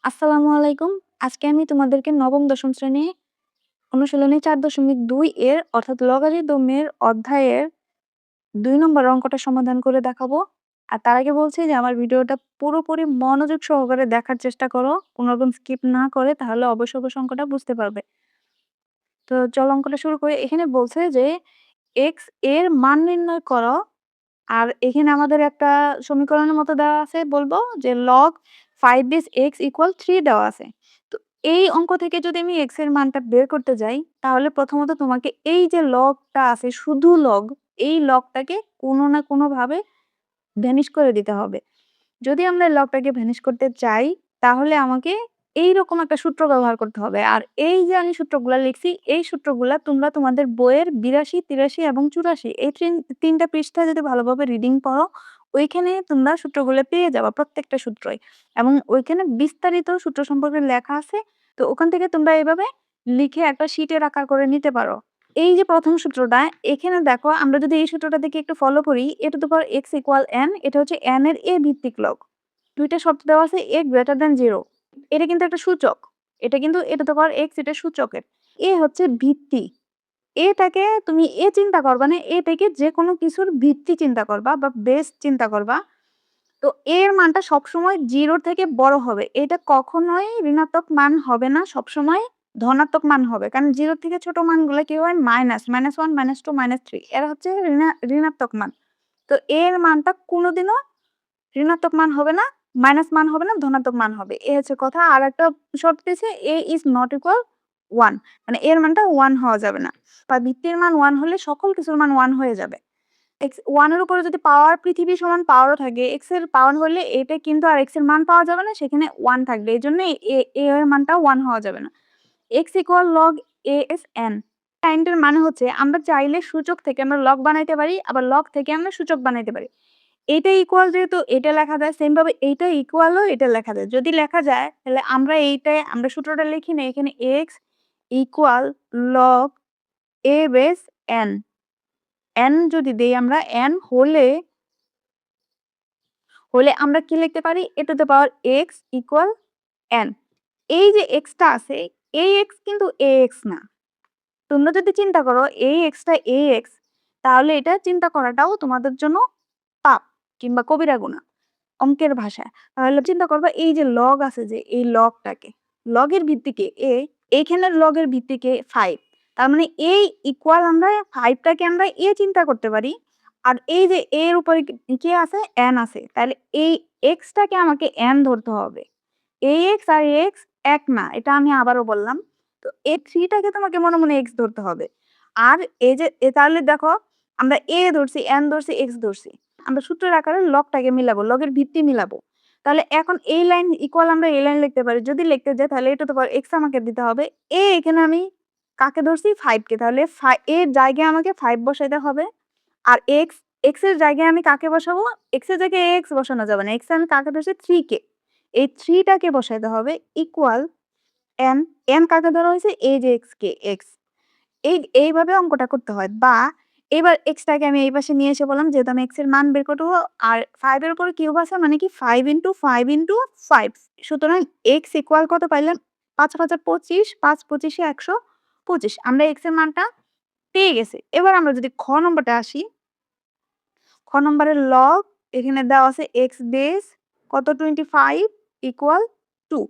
আসসালামু আলাইকুম। আজকে আমি তোমাদেরকে নবম দশম শ্রেণী অনুশীলনী ৪.২ এর অর্থাৎ লগারিদমের অধ্যায়ের ২ নম্বর অঙ্কটা সমাধান করে দেখাবো। আর তার আগে বলছি যে আমার ভিডিওটা পুরোপুরি মনোযোগ সহকারে দেখার চেষ্টা করো। কোনরকম স্কিপ না করে, তাহলে অবশ্যই অঙ্কটা বুঝতে পারবে। তো চলো অঙ্কটা শুরু করি। এখানে বলছে যে x এর মান নির্ণয় করো। আর এখানে আমাদের একটা সমীকরণের মতো দেওয়া আছে, বলবো যে log 5 বেস x = 3 দেওয়া আছে। তো এই অঙ্ক থেকে যদি আমি x এর মানটা বের করতে যাই, তাহলে প্রথমত তোমাকে এই যে লগটা আছে, শুধু লগ, এই লগটাকে কোনো না কোনোভাবে ভ্যানিশ করে দিতে হবে। যদি আমরা লগটাকে ভ্যানিশ করতে চাই, তাহলে আমাকে এইরকম একটা সূত্র ব্যবহার করতে হবে। আর এই যে আমি সূত্রগুলা লিখছি, এই সূত্রগুলা তোমরা তোমাদের বইয়ের ৮২, ৮৩ এবং ৮৪ এই ৩টা পৃষ্ঠা যদি ভালোভাবে রিডিং পড়ো, ওইখানে তোমরা সূত্রগুলো পেয়ে যাবা, প্রত্যেকটা সূত্রই। এবং ওইখানে বিস্তারিত সূত্র সম্পর্কে লেখা আছে। তো ওখান থেকে তোমরা এভাবে লিখে একটা শিটের আকার করে নিতে পারো। এই যে প্রথম সূত্রটা, এখানে দেখো আমরা যদি এই সূত্রটা দেখে একটু ফলো করি, a⁴x = n, এটা হচ্ছে n এর a ভিত্তিক লগ। ২ টা শর্ত দেওয়া আছে, a > 0। এটা কিন্তু একটা সূচক। এটা কিন্তু a⁴x, এটা সূচকের। a হচ্ছে ভিত্তি। এটাকে তুমি চিন্তা করবা না, এটাকে যেকোনো কিছুর ভিত্তি চিন্তা করবা বা বেস চিন্তা করবা। তো এর মানটা সবসময় 0 থেকে বড় হবে। এটা কখনোই ঋণাত্মক মান হবে না, সবসময় ধনাত্মক মান হবে। কারণ 0 থেকে ছোট মানগুলো কি হয়? মাইনাস, -1, -2, -3, এরা হচ্ছে ঋণাত্মক মান। তো এর মানটা কোনোদিনও ঋণাত্মক মান হবে না, মাইনাস মান হবে না, ধনাত্মক মান হবে। এই হচ্ছে কথা। আর একটা শর্ত দিয়েছে, a is not equal 1, মানে এর মানটা 1 হওয়া যাবে না। বা ভিত্তির মান 1 হলে সকল কিছুর মান 1 হয়ে যাবে। x 1 এর উপরে যদি পাওয়ার, পৃথিবী সমান পাওয়ারও থাকে, x এর পাওয়ার হলে এটা কিন্তু আর x এর মান পাওয়া যাবে না, সেখানে 1 থাকবে। এজন্য a এর মানটা 1 হওয়া যাবে না। x = log a(n). এর মানে হচ্ছে আমরা চাইলে সূচক থেকে আমরা লগ বানাইতে পারি, আবার লগ থেকে আমরা সূচক বানাইতে পারি। এটা ইকুয়াল যেহেতু এটা লেখা যায়, সেম ভাবে এইটা ইকুয়ালও এটা লেখা যায়। যদি লেখা যায়, তাহলে আমরা সূত্রটা লিখি না, এখানে x = log a(n). n যদি দেই আমরা, n হলে আমরা কি লিখতে পারি? a⁴x = n। এই যে x টা আছে, এই x কিন্তু ax না। তোমরা যদি চিন্তা করো এই x টা ax, তাহলে এটা চিন্তা করাটাও তোমাদের জন্য পাপ কিংবা কবিরা গুনাহ অঙ্কের ভাষায়। তাহলে চিন্তা করবা এই যে লগ আছে, যে এই লগটাকে, লগের ভিত্তি কে a, এইখানের লগের ভিত্তি কে 5। তার মানে এই ইকুয়াল আমরা 5 টাকে আমরা a চিন্তা করতে পারি। আর এই যে a এর উপরে কে আছে? n আছে। তাহলে এই x টাকে আমাকে n ধরতে হবে। ax আর ax এক না, এটা আমি আবারও বললাম। তো এই 3 টাকে তোমাকে মনে মনে x ধরতে হবে। আর এই যে তাহলে দেখো, আমরা a ধরছি, n ধরছি, x ধরছি। আমরা সূত্রের আকারে লগটাকে মিলাবো, লগের ভিত্তি মিলাবো। তাহলে এখন এই লাইন ইকুয়াল আমরা এই লাইন লিখতে পারি। যদি লিখতে যাই, তাহলে x আমাকে দিতে হবে। এখানে আমি কাকে ধরছি? 5 কে। তাহলে এর জায়গায় আমাকে 5 বসাইতে হবে। আর x এর জায়গায় আমি কাকে বসাবো? x এর জায়গায় x বসানো যাবে না। x এ আমি কাকে ধরছি? 3 কে। এই 3 টাকে বসাইতে হবে ইকুয়াল n। n কাকে ধরা হয়েছে? এই যে x কে, x। এইভাবে অঙ্কটা করতে হয়। বা এবার x টাকে আমি এই পাশে নিয়ে এসে বললাম, যেহেতু আমি x এর মান বের করব, আর 5 এর উপরে কিউব আছে, মানে কি 5 * 5 * 5। সুতরাং x ইকুয়াল কত পাইলাম? ৫ × ৫ = 25, ৫ × ২৫ = ১২৫। আমরা x এর মানটা পেয়ে গেছি। এবার আমরা যদি খ নম্বরটা আসি, খ নম্বরের লগ এখানে দেওয়া আছে x বেস কত? 25 = 2।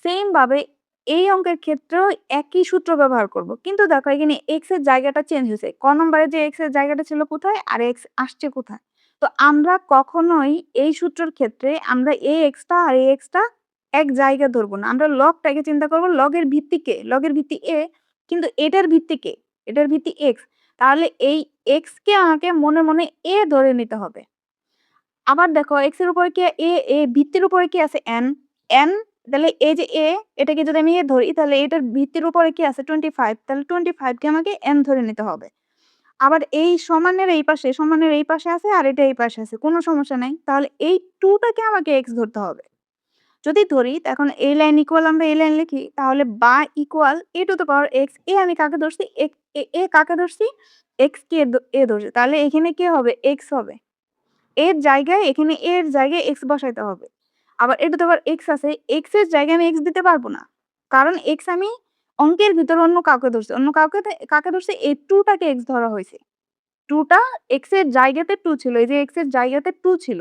সেম ভাবে এই অঙ্কের ক্ষেত্রেও একই সূত্র ব্যবহার করব। কিন্তু দেখো এখানে x এর জায়গাটা চেঞ্জ হয়েছে। ক নম্বরে যে x এর জায়গাটা ছিল কোথায়, আর x আসছে কোথায়? তো আমরা কখনোই এই সূত্রের ক্ষেত্রে আমরা এই x টা আর এই x টা এক জায়গায় ধরব না। আমরা লগটাকে চিন্তা করব, লগের ভিত্তি কে? লগের ভিত্তি a, কিন্তু এটার ভিত্তি কে? এটার ভিত্তি x। তাহলে এই x কে আমাকে মনে মনে a ধরে নিতে হবে। আবার দেখো x এর উপরে কি ভিত্তির উপরে কি আছে? n। তাহলে এই যে এটাকে যদি আমি a ধরি, তাহলে এটার ভিত্তির উপরে কি আছে? 25। তাহলে 25 কে আমাকে n ধরে নিতে হবে। আবার এই সমানের এই পাশে আছে, আর এটা এই পাশে আছে, কোনো সমস্যা নাই। তাহলে এই 2 টাকে আমাকে x ধরতে হবে। যদি ধরি, তখন এই লাইন ইকুয়াল আমরা এই লাইন লিখি, তাহলে বা ইকুয়াল a⁴x। আমি কাকে ধরছি? কাকে ধরছি? x কে ধরছি। তাহলে এখানে কি হবে? x হবে। এর জায়গায়, এখানে এর জায়গায় x বসাইতে হবে। আবার a to the power x আছে, x এর জায়গায় আমি x দিতে পারবো না, কারণ x আমি অঙ্কের ভিতরে অন্য কাউকে ধরছি, অন্য কাকে ধরছি, এই 2 টাকে x ধরা হয়েছে। 2 টা x এর জায়গাতে 2 ছিল, এই যে x এর জায়গাতে 2 ছিল,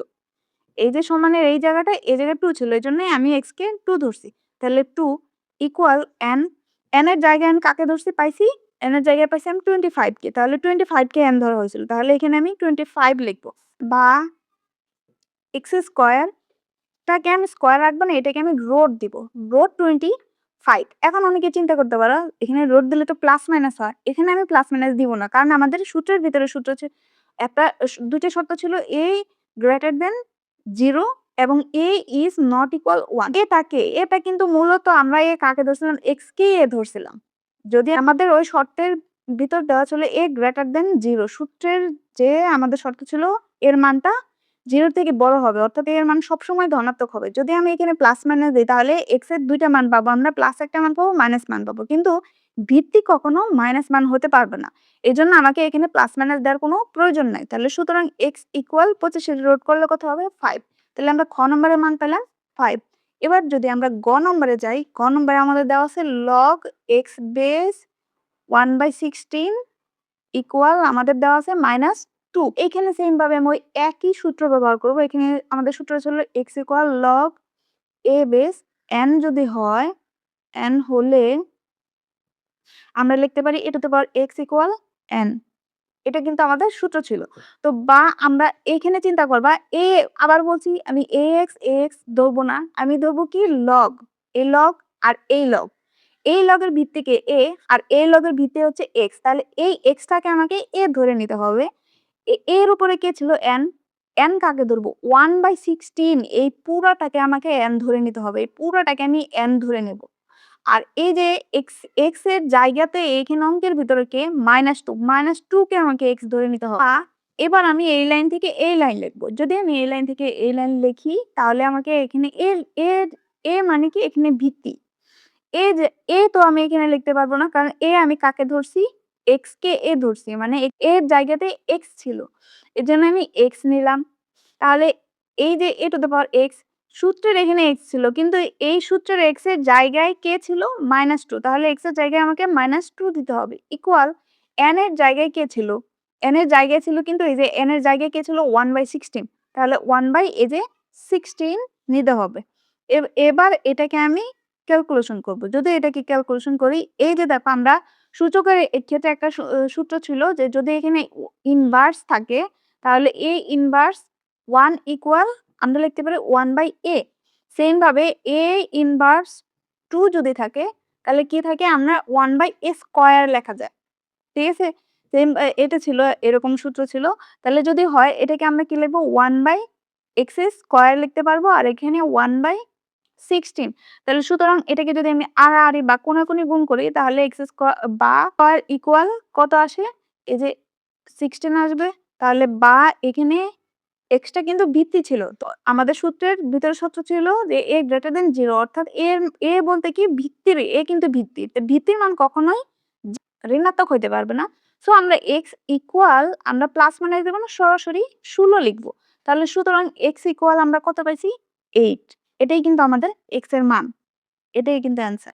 এই যে সমানের এই জায়গাটা, এই জায়গায় 2 ছিল, এই জন্যই আমি x কে 2 ধরছি। তাহলে 2 ইকুয়াল n, n এর জায়গায় আমি কাকে ধরছি পাইছি, n এর জায়গায় পাইছি আমি 25 কে, তাহলে 25 কে n ধরা হয়েছিল, তাহলে এখানে আমি 25 লিখবো। বা x স্কয়ার টাকে আমি স্কয়ার রাখবো না, এটাকে আমি রোট দিব, রোট 25। এখন অনেকে চিন্তা করতে পারো এখানে রোট দিলে তো প্লাস মাইনাস হয়, এখানে আমি প্লাস মাইনাস দিব না, কারণ আমাদের সূত্রের ভিতরে সূত্র হচ্ছে একটা, দুইটা শর্ত ছিল a গ্রেটার দেন 0 এবং a ইজ নট ইকুয়াল 1। এটা কিন্তু মূলত আমরা কাকে ধরছিলাম, x কে ধরছিলাম। যদি আমাদের ওই শর্তের ভিতর দেওয়া ছিল a গ্রেটার দেন 0, সূত্রের যে আমাদের শর্ত ছিল এর মানটা 0 থেকে বড় হবে, অর্থাৎ এর মান সবসময় ধনাত্মক হবে। যদি আমি এখানে প্লাস মাইনাস দিই তাহলে x এর দুইটা মান পাবো, আমরা প্লাস একটা মান পাবো, মাইনাস মান পাবো, কিন্তু ভিত্তি কখনো মাইনাস মান হতে পারবে না। এজন্য আমাকে এখানে প্লাস মাইনাস দেওয়ার কোনো প্রয়োজন নাই। তাহলে সুতরাং x ইকুয়াল 25 এর রোট করলে কত হবে 5। তাহলে আমরা খ নম্বরের মান পেলাম 5। এবার যদি আমরা গ নম্বরে যাই, গ নম্বরে আমাদের দেওয়া আছে log x বেস 1/16 ইকুয়াল আমাদের দেওয়া আছে -2। এখানে সেম ভাবে আমি ওই একই সূত্র ব্যবহার করব। এখানে আমাদের সূত্র ছিল x equal log a base n, যদি হয় n হলে আমরা লিখতে পারি a to the power x equal n। এটা কিন্তু আমাদের সূত্র ছিল। তো বা আমরা এখানে চিন্তা করবা a, আবার বলছি আমি ax ধরবো না, আমি ধরবো কি log, এই log আর এই log। এই লগের ভিত্তিকে a আর এই লগের ভিত্তি হচ্ছে x, তাহলে এই x টাকে আমাকে a ধরে নিতে হবে। এর উপরে কে ছিল n, n কাকে ধরবো 1/16, এই পুরাটাকে আমাকে n ধরে নিতে হবে, এই পুরাটাকে আমি n ধরে নেব। আর এই যে x এর জায়গাতে এখানে অঙ্কের ভিতরে কে -2 কে আমাকে x ধরে নিতে হবে। এবার আমি এই লাইন থেকে এই লাইন লিখবো। যদি আমি এই লাইন থেকে এই লাইন লিখি তাহলে আমাকে এখানে এ মানে কি, এখানে ভিত্তি, যে তো আমি এখানে লিখতে পারবো না, কারণ আমি কাকে ধরছি, x কে ধরছি, মানে এর জায়গাতে x ছিল, এজন্য আমি x নিলাম। তাহলে এই যে a to the power x, সূত্রের এখানে x ছিল, কিন্তু এই সূত্রের x এর জায়গায় কে ছিল -2, তাহলে x এর জায়গায় আমাকে -2 দিতে হবে, ইকুয়াল n এর জায়গায় কে ছিল, n এর জায়গায় ছিল, কিন্তু এই যে n এর জায়গায় কে ছিল 1/16, তাহলে 1/16 নিতে হবে। এবার এটাকে আমি ক্যালকুলেশন করব। যদি এটাকে ক্যালকুলেশন করি, এই যে দেখো আমরা সূচকের ক্ষেত্রে একটা সূত্র ছিল যে যদি এখানে ইনভার্স থাকে তাহলে a ইনভার্স 1 ইকুয়াল আমরা লিখতে পারি 1/a। সেম ভাবে a ইনভার্স 2 যদি থাকে তাহলে কি থাকে, আমরা 1/a স্কয়ার লেখা যায়। ঠিক আছে, সেম এটা ছিল, এরকম সূত্র ছিল। তাহলে যদি হয় এটাকে আমরা কি লিখবো 1/x স্কয়ার লিখতে পারবো, আর এখানে 1/16। তাহলে সুতরাং এটাকে যদি আমি আড়াআড়ি বা কোণাকুণি গুণ করি তাহলে x স্কয়ার বা স্কয়ার ইকুয়াল কত আসে, এই যে 16 আসবে। তাহলে বা এখানে x টা কিন্তু ভিত্তি ছিল, তো আমাদের সূত্রের ভিতরে সূত্র ছিল যে a গ্রেটার দেন 0, অর্থাৎ a বলতে কি ভিত্তির, a কিন্তু ভিত্তি, ভিত্তির মান কখনোই ঋণাত্মক হইতে পারবে না। সো আমরা x ইকুয়াল, আমরা প্লাস মাইনাস দেব না, সরাসরি 16 লিখবো। তাহলে সুতরাং x ইকুয়াল আমরা কত পাইছি 8। এটাই কিন্তু আমাদের x এর মান, এটাই কিন্তু অ্যান্সার।